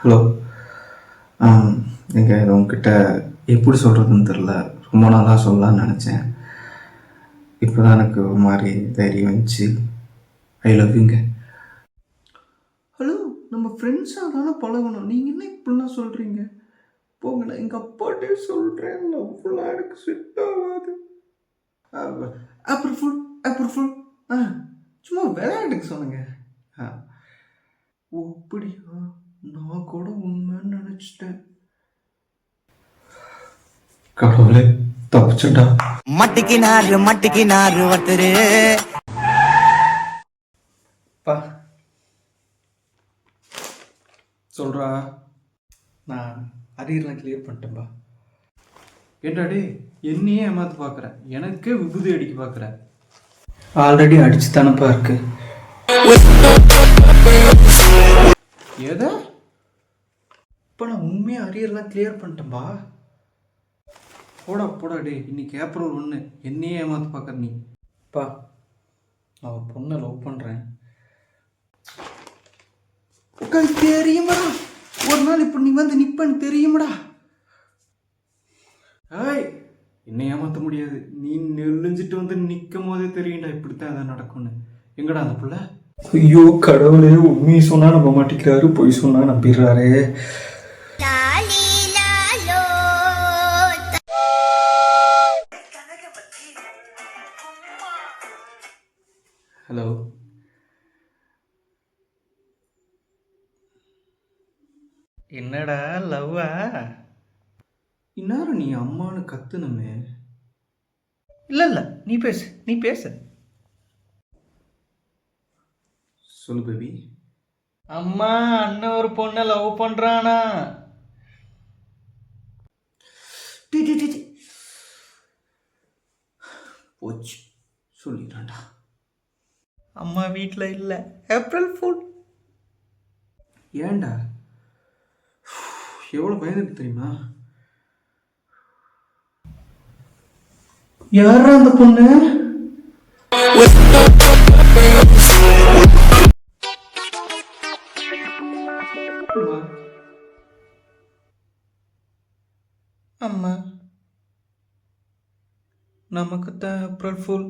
Hello. நீங்கள் இது உங்ககிட்ட எப்படி சொல்கிறதுன்னு தெரில. ரொம்ப நாளாக சொல்லலான்னு நினச்சேன். இப்போ தான் எனக்கு ஒரு மாதிரி தைரியம் வந்துச்சு. ஐ லவ் யூங்க. ஹலோ, நம்ம ஃப்ரெண்ட்ஸாக தானே பழகணும். நீங்கள் என்ன இப்படிலாம் சொல்கிறீங்க? போங்க, நான் எங்கள் அப்பாட்டே சொல்கிறேன். லவ்லாம் எனக்கு செட் ஆகாது. அப்புறம் ஃபுல் சும்மா விளையாட்டுக்கு சொன்னேங்க. ஓ அப்படியா? நான் கூட உண்மைன்னு நினச்சிட்டேன். கடவுளே, தப்பிச்சுட்டா. மட்டிக்கினாரு ஒருத்தரு. பா சொல்கிறா, நான் அரியர்லாம் கிளியர் பண்ணிட்டேன்பா. ஏண்டாடி என்னையே ஏமாத்து பார்க்குற, எனக்கே விபூதி அடிக்க பார்க்குற. ஆல்ரெடி அடிச்சு தானப்பா இருக்கு. எதை? இப்போ நான் உண்மையாக அரியர்லாம் கிளியர் பண்ணிட்டேன்பா. போடா டே, இன்னைக்கு ஏப்ரல் 1, என்னையே ஏமாத்து பார்க்குற நீ. பா, நான் ஒரு பொண்ணை லவ் பண்ணுறேன். தெரியுமாடா, ஒரு நாள் இப்போ நீ வந்து நிப்பன்னு தெரியுமாடா. ஏய், என்னை ஏமாற்ற முடியாது. நீ நெல்லிஞ்சிட்டு வந்து நிற்கும் போதே தெரியும்டா இப்படித்தான் அதை நடக்கும்னு. எங்கடா அந்த புள்ள? ஐயோ கடவுளே, உண்மையை சொன்னா நம்ப மாட்டேங்கிறாரு, பொய் சொன்னா நம்பிடுறாரு. ஹலோ. என்னடா லவ்வா? இந்நேரம் நீ அம்மானு கத்துனமே. இல்லை, நீ பேசு. சொல்லு பேபி. அம்மா, அண்ணன் ஒரு பொண்ணை லவ் பண்றானா? போச்சு, சொல்லிட்டான்டா. அம்மா வீட்டில் இல்லை. April full. ஏன்டா? எவ்வளோ பயந்துட்டு தெரியுமா? யாரா அந்த பொண்ணு? அம்மா, நமக்கு தான் ஏப்ரல் ஃபுல்.